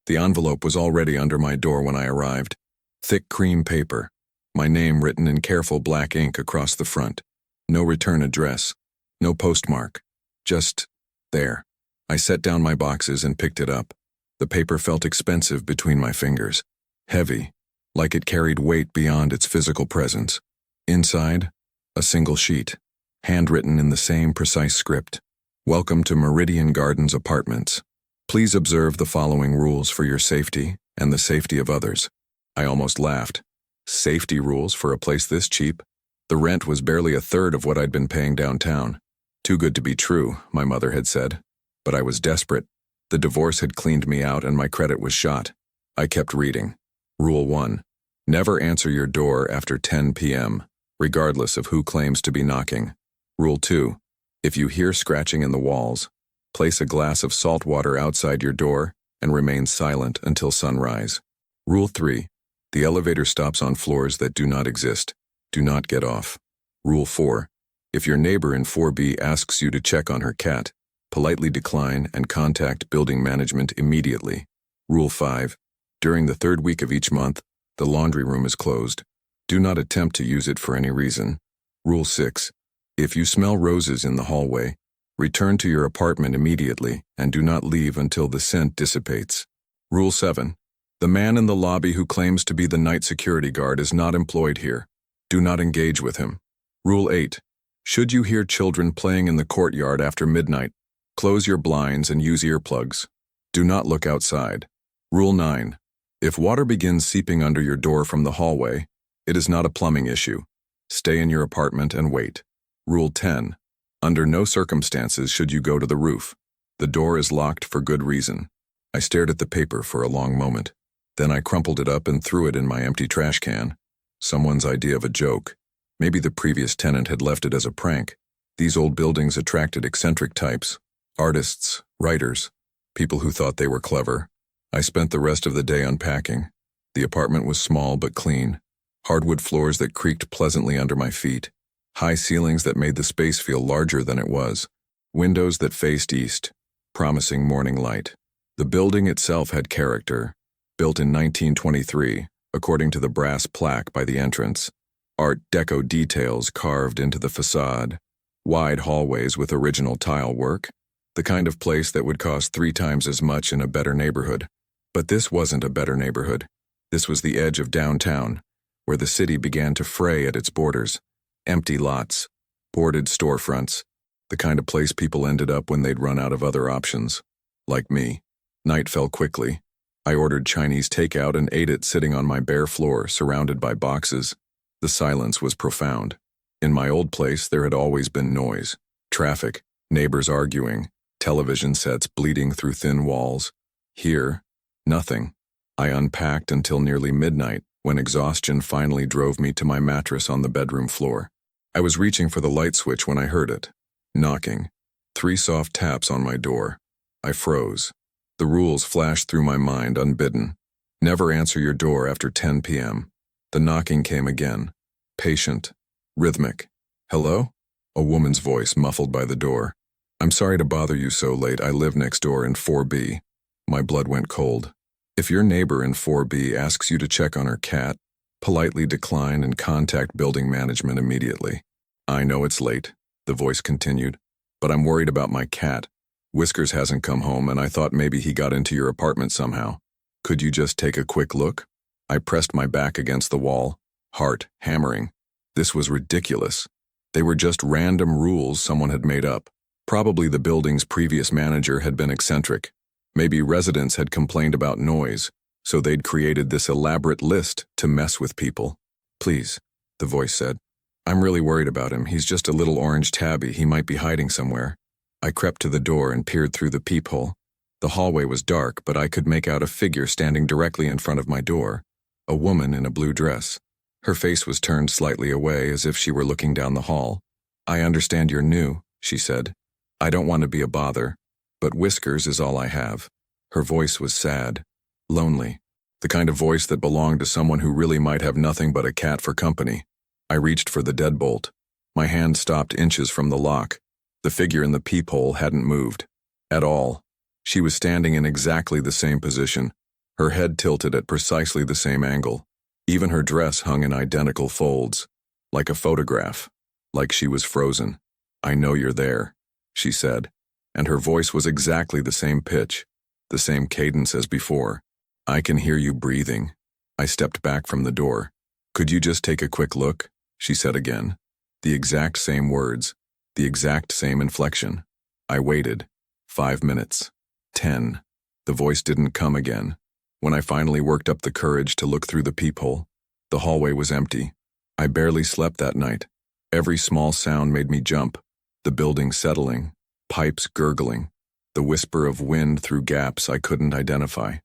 The envelope was already under my door when I arrived. Thick cream paper. My name written in careful black ink across the front. No return address. No postmark. Just there. I set down my boxes and picked it up. The paper felt expensive between my fingers. Heavy, like it carried weight beyond its physical presence. Inside, a single sheet, handwritten in the same precise script. Welcome to Meridian Gardens Apartments. Please observe the following rules for your safety and the safety of others. I almost laughed. Safety rules for a place this cheap? The rent was barely a third of what I'd been paying downtown. Too good to be true, my mother had said. But I was desperate. The divorce had cleaned me out and my credit was shot. I kept reading. Rule 1. Never answer your door after 10 p.m., regardless of who claims to be knocking. Rule 2. If you hear scratching in the walls, place a glass of salt water outside your door and remain silent until sunrise. Rule 3. The elevator stops on floors that do not exist. Do not get off. Rule 4. If your neighbor in 4B asks you to check on her cat, politely decline and contact building management immediately. Rule 5. During the third week of each month, the laundry room is closed. Do not attempt to use it for any reason. Rule 6. If you smell roses in the hallway, return to your apartment immediately and do not leave until the scent dissipates. Rule 7. The man in the lobby who claims to be the night security guard is not employed here. Do not engage with him. Rule 8. Should you hear children playing in the courtyard after midnight, close your blinds and use earplugs. Do not look outside. Rule 9. If water begins seeping under your door from the hallway, it is not a plumbing issue. Stay in your apartment and wait. Rule 10. Under no circumstances should you go to the roof. The door is locked for good reason. I stared at the paper for a long moment. Then I crumpled it up and threw it in my empty trash can. Someone's idea of a joke. Maybe the previous tenant had left it as a prank. These old buildings attracted eccentric types. Artists, writers, people who thought they were clever. I spent the rest of the day unpacking. The apartment was small but clean. Hardwood floors that creaked pleasantly under my feet. High ceilings that made the space feel larger than it was. Windows that faced east, promising morning light. The building itself had character. Built in 1923, according to the brass plaque by the entrance. Art Deco details carved into the facade. Wide hallways with original tile work. The kind of place that would cost 3 times as much in a better neighborhood. But this wasn't a better neighborhood. This was the edge of downtown, where the city began to fray at its borders. Empty lots, boarded storefronts, the kind of place people ended up when they'd run out of other options. Like me. Night fell quickly. I ordered Chinese takeout and ate it sitting on my bare floor, surrounded by boxes. The silence was profound. In my old place, there had always been noise. Traffic, neighbors arguing, television sets bleeding through thin walls. Here, nothing. I unpacked until nearly midnight, when exhaustion finally drove me to my mattress on the bedroom floor. I was reaching for the light switch when I heard it. Knocking. 3 soft taps on my door. I froze. The rules flashed through my mind unbidden. Never answer your door after 10 p.m. The knocking came again. Patient. Rhythmic. Hello? A woman's voice muffled by the door. I'm sorry to bother you so late. I live next door in 4B. My blood went cold. If your neighbor in 4B asks you to check on her cat, politely decline and contact building management immediately. I know it's late, the voice continued, but I'm worried about my cat. Whiskers hasn't come home and I thought maybe he got into your apartment somehow. Could you just take a quick look? I pressed my back against the wall, heart hammering. This was ridiculous. They were just random rules someone had made up. Probably the building's previous manager had been eccentric. Maybe residents had complained about noise, so they'd created this elaborate list to mess with people. Please, the voice said. I'm really worried about him. He's just a little orange tabby. He might be hiding somewhere. I crept to the door and peered through the peephole. The hallway was dark, but I could make out a figure standing directly in front of my door. A woman in a blue dress. Her face was turned slightly away as if she were looking down the hall. I understand you're new, she said. I don't want to be a bother, but Whiskers is all I have. Her voice was sad, lonely, the kind of voice that belonged to someone who really might have nothing but a cat for company. I reached for the deadbolt. My hand stopped inches from the lock. The figure in the peephole hadn't moved. At all. She was standing in exactly the same position, Her head tilted at precisely the same angle. Even her dress hung in identical folds, like a photograph, like she was frozen. "I know you're there," she said, and her voice was exactly the same pitch, the same cadence as before. "I can hear you breathing." I stepped back from the door. "Could you just take a quick look?" she said again. The exact same words, the exact same inflection. I waited. 5 minutes. 10. The voice didn't come again. When I finally worked up the courage to look through the peephole, the hallway was empty. I barely slept that night. Every small sound made me jump. The building settling, pipes gurgling, the whisper of wind through gaps I couldn't identify.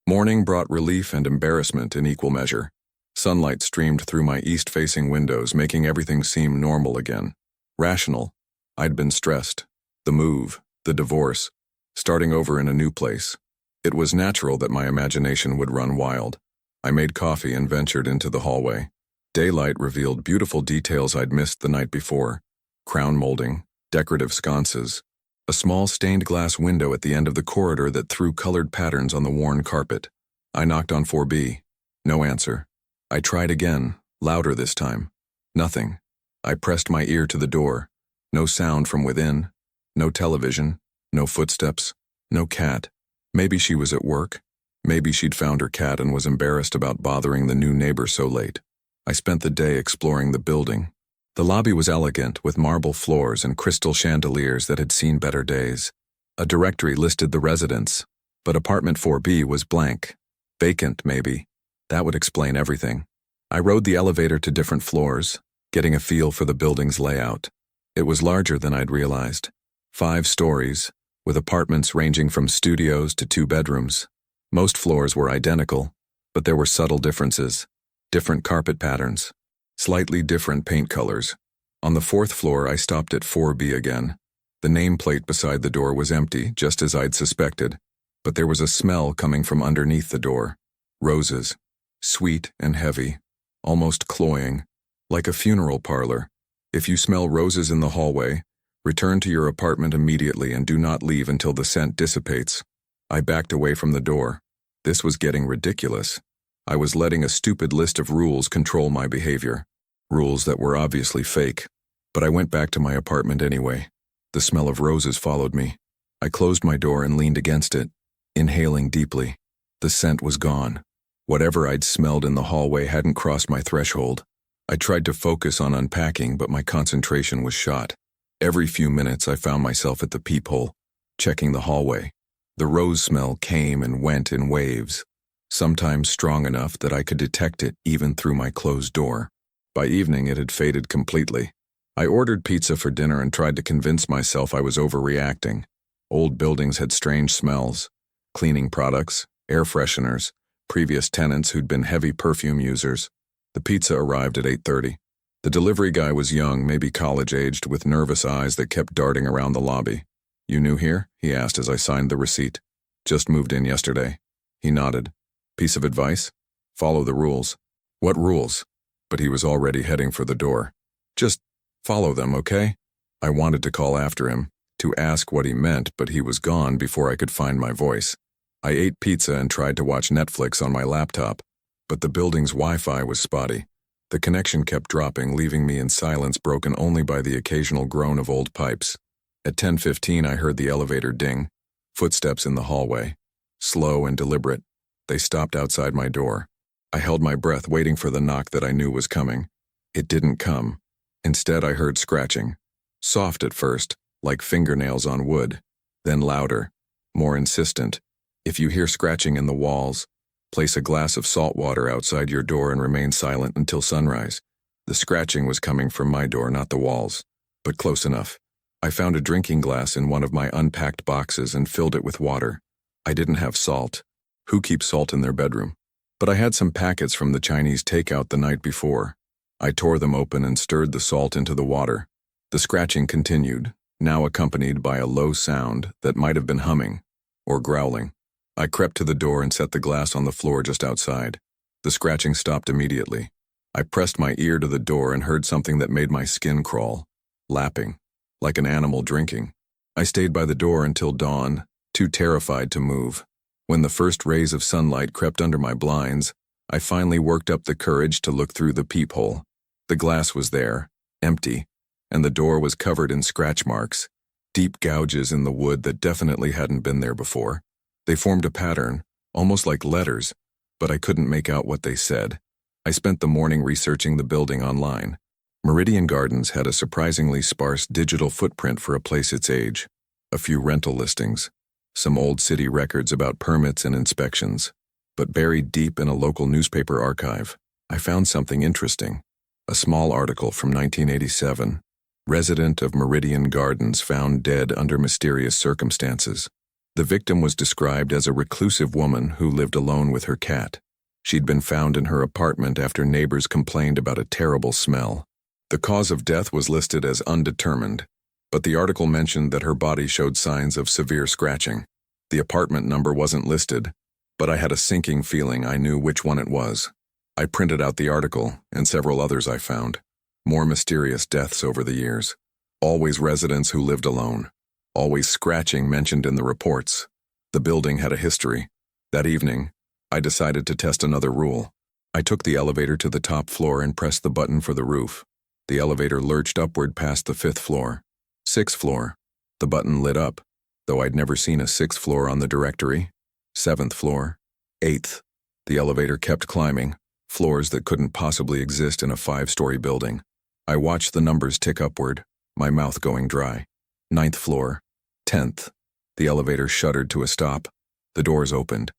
Morning brought relief and embarrassment in equal measure. Sunlight streamed through my east-facing windows, making everything seem normal again. Rational. I'd been stressed. The move, the divorce, starting over in a new place. It was natural that my imagination would run wild. I made coffee and ventured into the hallway. Daylight revealed beautiful details I'd missed the night before. Crown molding, decorative sconces, a small stained glass window at the end of the corridor that threw colored patterns on the worn carpet. I knocked on 4B. No answer. I tried again, louder this time. Nothing. I pressed my ear to the door. No sound from within. No television. No footsteps. No cat. Maybe she was at work. Maybe she'd found her cat and was embarrassed about bothering the new neighbor so late. I spent the day exploring the building. The lobby was elegant, with marble floors and crystal chandeliers that had seen better days. A directory listed the residents, but apartment 4B was blank. Vacant, maybe. That would explain everything. I rode the elevator to different floors, getting a feel for the building's layout. It was larger than I'd realized. 5 stories, with apartments ranging from studios to 2 bedrooms. Most floors were identical, but there were subtle differences. Different carpet patterns. Slightly different paint colors. On the 4th floor, I stopped at 4B again. The nameplate beside the door was empty, just as I'd suspected, but there was a smell coming from underneath the door. Roses. Sweet and heavy. Almost cloying. Like a funeral parlor. If you smell roses in the hallway, return to your apartment immediately and do not leave until the scent dissipates. I backed away from the door. This was getting ridiculous. I was letting a stupid list of rules control my behavior. Rules that were obviously fake. But I went back to my apartment anyway. The smell of roses followed me. I closed my door and leaned against it, inhaling deeply. The scent was gone. Whatever I'd smelled in the hallway hadn't crossed my threshold. I tried to focus on unpacking, but my concentration was shot. Every few minutes I found myself at the peephole, checking the hallway. The rose smell came and went in waves, sometimes strong enough that I could detect it even through my closed door. By evening it had faded completely. I ordered pizza for dinner and tried to convince myself I was overreacting. Old buildings had strange smells. Cleaning products, air fresheners, previous tenants who'd been heavy perfume users. The pizza arrived at 8:30. The delivery guy was young, maybe college-aged, with nervous eyes that kept darting around the lobby. "You new here?" he asked as I signed the receipt. "Just moved in yesterday." He nodded. "Piece of advice? Follow the rules." "What rules?" But he was already heading for the door. "Just follow them, okay?" I wanted to call after him, to ask what he meant, but he was gone before I could find my voice. I ate pizza and tried to watch Netflix on my laptop, but the building's Wi-Fi was spotty. The connection kept dropping, leaving me in silence broken only by the occasional groan of old pipes. At 10:15 I heard the elevator ding. Footsteps in the hallway. Slow and deliberate. They stopped outside my door. I held my breath, waiting for the knock that I knew was coming. It didn't come. Instead I heard scratching. Soft at first, like fingernails on wood. Then louder. More insistent. If you hear scratching in the walls, place a glass of salt water outside your door and remain silent until sunrise. The scratching was coming from my door, not the walls. But close enough. I found a drinking glass in one of my unpacked boxes and filled it with water. I didn't have salt. Who keeps salt in their bedroom? But I had some packets from the Chinese takeout the night before. I tore them open and stirred the salt into the water. The scratching continued, now accompanied by a low sound that might have been humming or growling. I crept to the door and set the glass on the floor just outside. The scratching stopped immediately. I pressed my ear to the door and heard something that made my skin crawl. Lapping. Like an animal drinking. I stayed by the door until dawn, too terrified to move. When the first rays of sunlight crept under my blinds, I finally worked up the courage to look through the peephole. The glass was there, empty, and the door was covered in scratch marks, deep gouges in the wood that definitely hadn't been there before. They formed a pattern, almost like letters, but I couldn't make out what they said. I spent the morning researching the building online. Meridian Gardens had a surprisingly sparse digital footprint for a place its age. A few rental listings, some old city records about permits and inspections. But buried deep in a local newspaper archive, I found something interesting. A small article from 1987. Resident of Meridian Gardens found dead under mysterious circumstances. The victim was described as a reclusive woman who lived alone with her cat. She'd been found in her apartment after neighbors complained about a terrible smell. The cause of death was listed as undetermined, but the article mentioned that her body showed signs of severe scratching. The apartment number wasn't listed, but I had a sinking feeling I knew which one it was. I printed out the article and several others I found. More mysterious deaths over the years. Always residents who lived alone. Always scratching mentioned in the reports. The building had a history. That evening, I decided to test another rule. I took the elevator to the top floor and pressed the button for the roof. The elevator lurched upward past the 5th floor. 6th floor. The button lit up, though I'd never seen a 6th floor on the directory. 7th floor. 8th. The elevator kept climbing, floors that couldn't possibly exist in a 5-story building. I watched the numbers tick upward, my mouth going dry. 9th floor. 10th. The elevator shuddered to a stop. The doors opened.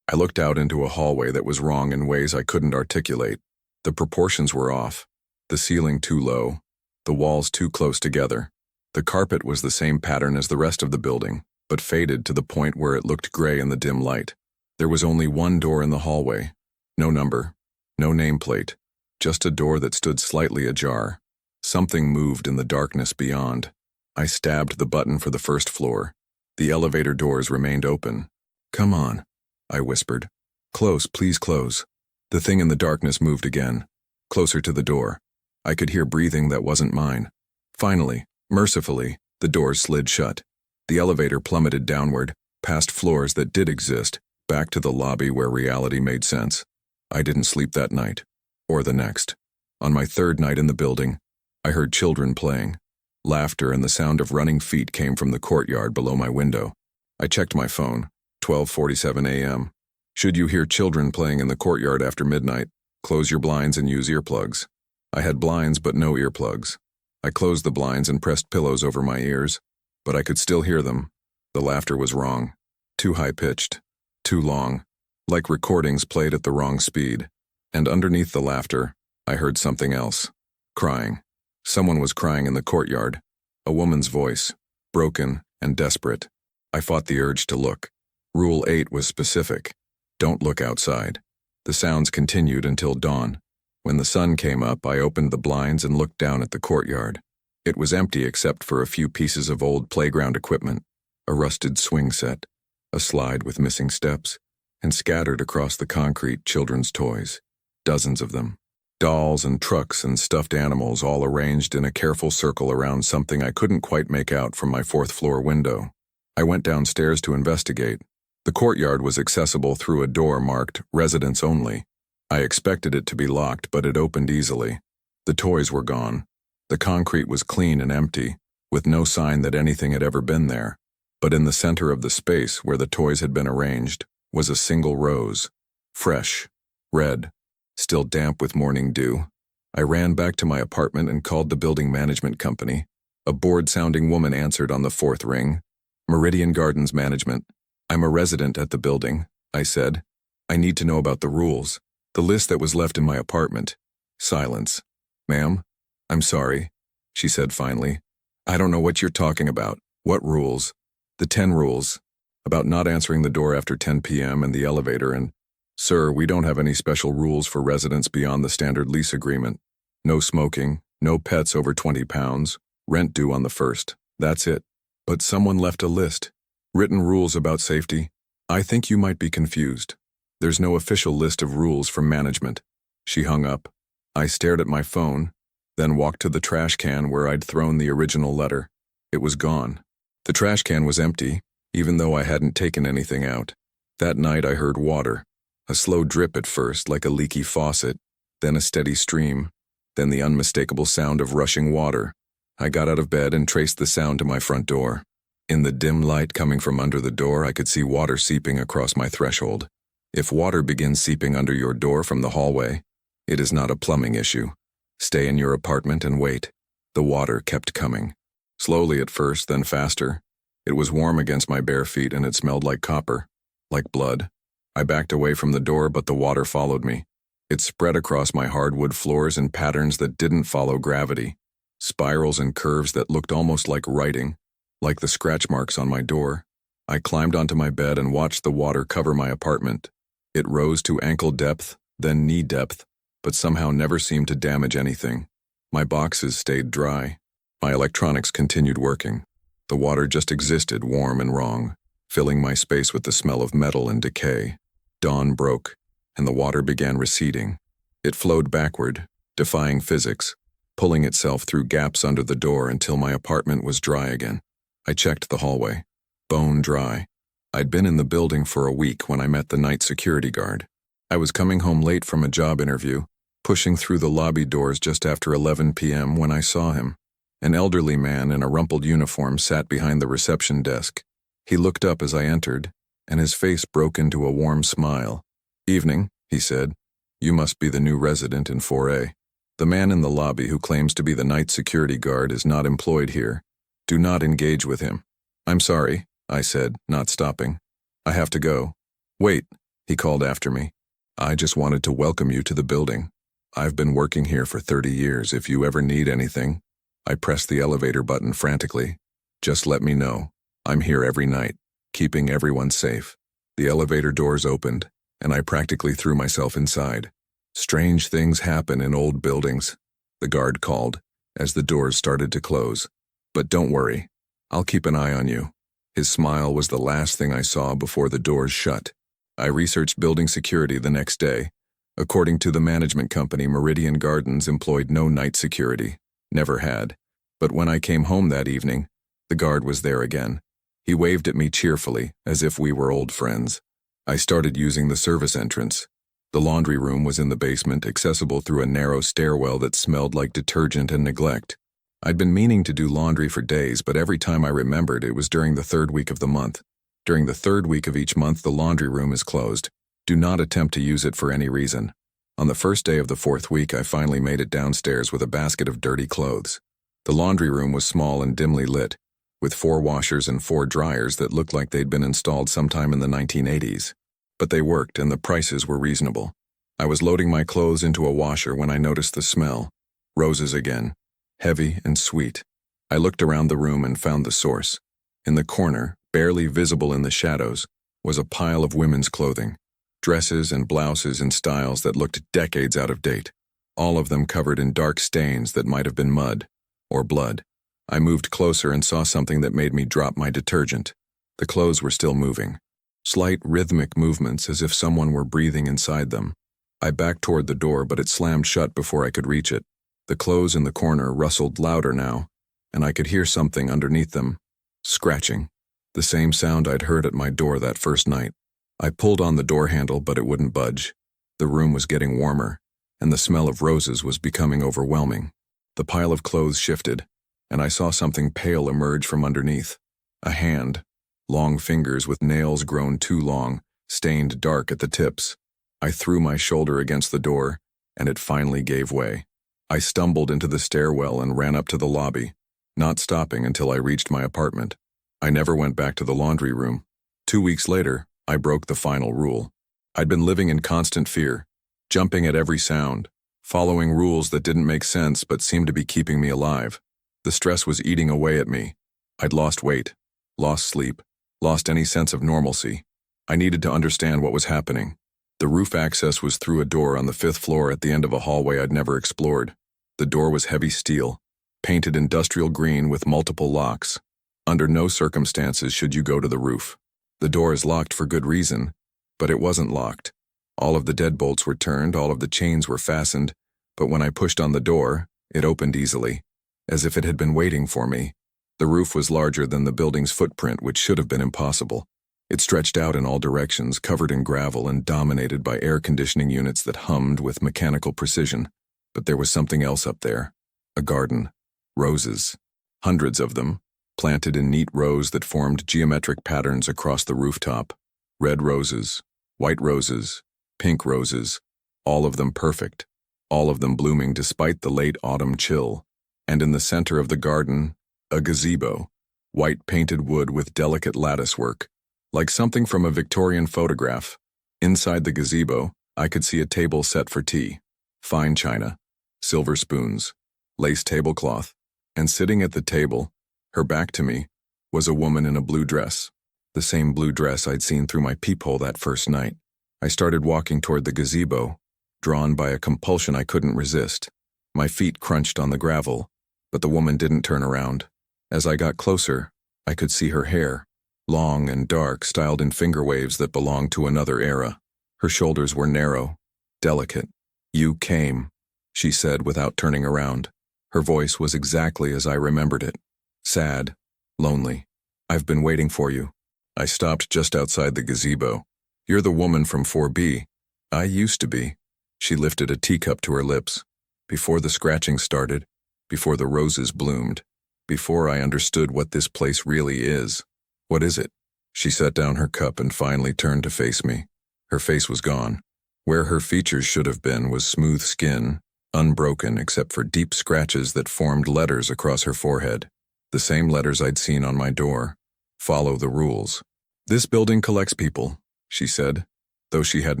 I looked out into a hallway that was wrong in ways I couldn't articulate. The proportions were off. The ceiling too low. The walls too close together. The carpet was the same pattern as the rest of the building, but faded to the point where it looked gray in the dim light. There was only one door in the hallway. No number. No nameplate. Just a door that stood slightly ajar. Something moved in the darkness beyond. I stabbed the button for the 1st floor. The elevator doors remained open. "Come on," I whispered. "Close, please close." The thing in the darkness moved again. Closer to the door. I could hear breathing that wasn't mine. Finally, mercifully, the doors slid shut. The elevator plummeted downward, past floors that did exist, back to the lobby where reality made sense. I didn't sleep that night. Or the next. On my 3rd night in the building, I heard children playing. Laughter and the sound of running feet came from the courtyard below my window. I checked my phone. 12:47 a.m. Should you hear children playing in the courtyard after midnight, close your blinds and use earplugs. I had blinds but no earplugs. I closed the blinds and pressed pillows over my ears, but I could still hear them. The laughter was wrong. Too high-pitched. Too long. Like recordings played at the wrong speed. And underneath the laughter, I heard something else. Crying. Someone was crying in the courtyard. A woman's voice. Broken and desperate. I fought the urge to look. Rule 8 was specific. Don't look outside. The sounds continued until dawn. When the sun came up, I opened the blinds and looked down at the courtyard. It was empty except for a few pieces of old playground equipment, a rusted swing set, a slide with missing steps, and scattered across the concrete children's toys. Dozens of them. Dolls and trucks and stuffed animals all arranged in a careful circle around something I couldn't quite make out from my 4th floor window. I went downstairs to investigate. The courtyard was accessible through a door marked "Residents Only." I expected it to be locked, but it opened easily. The toys were gone. The concrete was clean and empty, with no sign that anything had ever been there. But in the center of the space where the toys had been arranged was a single rose. Fresh. Red. Still damp with morning dew. I ran back to my apartment and called the building management company. A bored-sounding woman answered on the 4th ring. "Meridian Gardens Management. I'm a resident at the building," I said. "I need to know about the rules. The list that was left in my apartment." Silence. "Ma'am, I'm sorry," she said finally. "I don't know what you're talking about. What rules?" "The 10 rules. About not answering the door after 10 p.m. and the elevator and, sir, we don't have any special rules for residents beyond the standard lease agreement. No smoking, no pets over 20 pounds, rent due on the 1st. That's it." "But someone left a list. Written rules about safety. I think you might be confused. There's no official list of rules from management." She hung up. I stared at my phone, then walked to the trash can where I'd thrown the original letter. It was gone. The trash can was empty, even though I hadn't taken anything out. That night I heard water, a slow drip at first like a leaky faucet, then a steady stream, then the unmistakable sound of rushing water. I got out of bed and traced the sound to my front door. In the dim light coming from under the door, I could see water seeping across my threshold. If water begins seeping under your door from the hallway, it is not a plumbing issue. Stay in your apartment and wait. The water kept coming. Slowly at first, then faster. It was warm against my bare feet and it smelled like copper, like blood. I backed away from the door, but the water followed me. It spread across my hardwood floors in patterns that didn't follow gravity, spirals and curves that looked almost like writing, like the scratch marks on my door. I climbed onto my bed and watched the water cover my apartment. It rose to ankle depth, then knee depth, but somehow never seemed to damage anything. My boxes stayed dry. My electronics continued working. The water just existed, warm and wrong, filling my space with the smell of metal and decay. Dawn broke, and the water began receding. It flowed backward, defying physics, pulling itself through gaps under the door until my apartment was dry again. I checked the hallway. Bone dry. I'd been in the building for a week when I met the night security guard. I was coming home late from a job interview, pushing through the lobby doors just after 11 p.m. when I saw him. An elderly man in a rumpled uniform sat behind the reception desk. He looked up as I entered, and his face broke into a warm smile. "Evening," he said. "You must be the new resident in 4A. The man in the lobby who claims to be the night security guard is not employed here. Do not engage with him." "I'm sorry," I said, not stopping. "I have to go." "Wait," he called after me. "I just wanted to welcome you to the building. I've been working here for 30 years. If you ever need anything." I pressed the elevator button frantically. "Just let me know. I'm here every night, keeping everyone safe." The elevator doors opened, and I practically threw myself inside. "Strange things happen in old buildings," the guard called, as the doors started to close. "But don't worry. I'll keep an eye on you." His smile was the last thing I saw before the doors shut. I researched building security the next day. According to the management company, Meridian Gardens employed no night security. Never had. But when I came home that evening, the guard was there again. He waved at me cheerfully, as if we were old friends. I started using the service entrance. The laundry room was in the basement, accessible through a narrow stairwell that smelled like detergent and neglect. I'd been meaning to do laundry for days, but every time I remembered, it was during the third week of the month. During the third week of each month, the laundry room is closed. Do not attempt to use it for any reason. On the first day of the fourth week, I finally made it downstairs with a basket of dirty clothes. The laundry room was small and dimly lit, with 4 washers and 4 dryers that looked like they'd been installed sometime in the 1980s. But they worked, and the prices were reasonable. I was loading my clothes into a washer when I noticed the smell. Roses again. Heavy and sweet. I looked around the room and found the source. In the corner, barely visible in the shadows, was a pile of women's clothing. Dresses and blouses in styles that looked decades out of date. All of them covered in dark stains that might have been mud or blood. I moved closer and saw something that made me drop my detergent. The clothes were still moving. Slight rhythmic movements as if someone were breathing inside them. I backed toward the door, but it slammed shut before I could reach it. The clothes in the corner rustled louder now, and I could hear something underneath them. Scratching. The same sound I'd heard at my door that first night. I pulled on the door handle, but it wouldn't budge. The room was getting warmer, and the smell of roses was becoming overwhelming. The pile of clothes shifted, and I saw something pale emerge from underneath. A hand. Long fingers with nails grown too long, stained dark at the tips. I threw my shoulder against the door, and it finally gave way. I stumbled into the stairwell and ran up to the lobby, not stopping until I reached my apartment. I never went back to the laundry room. 2 weeks later, I broke the final rule. I'd been living in constant fear, jumping at every sound, following rules that didn't make sense but seemed to be keeping me alive. The stress was eating away at me. I'd lost weight, lost sleep, lost any sense of normalcy. I needed to understand what was happening. The roof access was through a door on the 5th floor at the end of a hallway I'd never explored. The door was heavy steel, painted industrial green with multiple locks. Under no circumstances should you go to the roof. The door is locked for good reason, but it wasn't locked. All of the deadbolts were turned, all of the chains were fastened, but when I pushed on the door, it opened easily, as if it had been waiting for me. The roof was larger than the building's footprint, which should have been impossible. It stretched out in all directions, covered in gravel and dominated by air conditioning units that hummed with mechanical precision. But there was something else up there. A garden. Roses. Hundreds of them, planted in neat rows that formed geometric patterns across the rooftop. Red roses, white roses, pink roses, all of them perfect, all of them blooming despite the late autumn chill. And in the center of the garden, a gazebo, white painted wood with delicate lattice work, like something from a Victorian photograph. Inside the gazebo, I could see a table set for tea, fine china, silver spoons, lace tablecloth, and sitting at the table, her back to me, was a woman in a blue dress, the same blue dress I'd seen through my peephole that first night. I started walking toward the gazebo, drawn by a compulsion I couldn't resist. My feet crunched on the gravel, but the woman didn't turn around. As I got closer, I could see her hair, long and dark, styled in finger waves that belonged to another era. Her shoulders were narrow, delicate. "You came," she said without turning around. Her voice was exactly as I remembered it. Sad, lonely. "I've been waiting for you." I stopped just outside the gazebo. "You're the woman from 4B. I used to be." She lifted a teacup to her lips. "Before the scratching started, before the roses bloomed, before I understood what this place really is." "What is it?" She set down her cup and finally turned to face me. Her face was gone. Where her features should have been was smooth skin, unbroken except for deep scratches that formed letters across her forehead. The same letters I'd seen on my door. "Follow the rules." "This building collects people," she said, though she had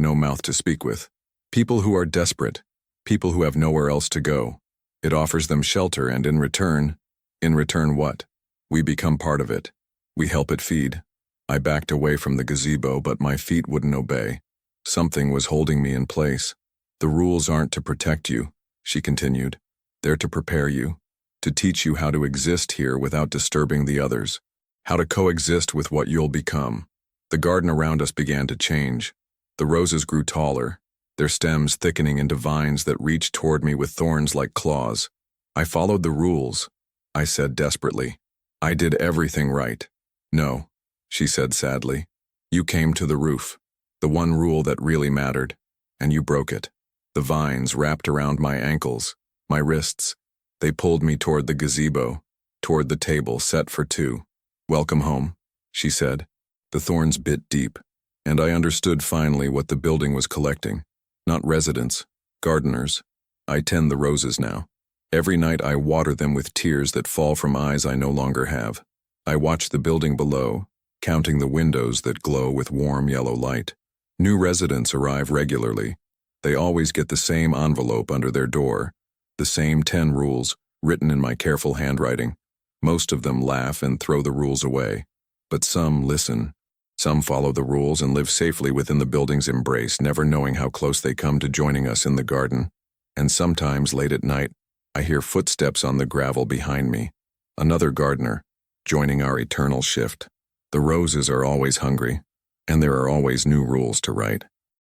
no mouth to speak with. "People who are desperate, people who have nowhere else to go. It offers them shelter, and in return what? We become part of it. We help it feed." I backed away from the gazebo, but my feet wouldn't obey. Something was holding me in place. "The rules aren't to protect you," she continued. "They're to prepare you, to teach you how to exist here without disturbing the others, how to coexist with what you'll become." The garden around us began to change. The roses grew taller, their stems thickening into vines that reached toward me with thorns like claws. "I followed the rules," I said desperately. "I did everything right." "No," she said sadly. "You came to the roof, the one rule that really mattered, and you broke it." The vines wrapped around my ankles, my wrists. They pulled me toward the gazebo, toward the table set for two. "Welcome home," she said. The thorns bit deep, and I understood finally what the building was collecting. Not residents, gardeners. I tend the roses now. Every night I water them with tears that fall from eyes I no longer have. I watch the building below, counting the windows that glow with warm yellow light. New residents arrive regularly. They always get the same envelope under their door, the same 10 rules written in my careful handwriting. Most of them laugh and throw the rules away, but some listen. Some follow the rules and live safely within the building's embrace, never knowing how close they come to joining us in the garden. And sometimes, late at night, I hear footsteps on the gravel behind me. Another gardener, joining our eternal shift. The roses are always hungry, and there are always new rules to write.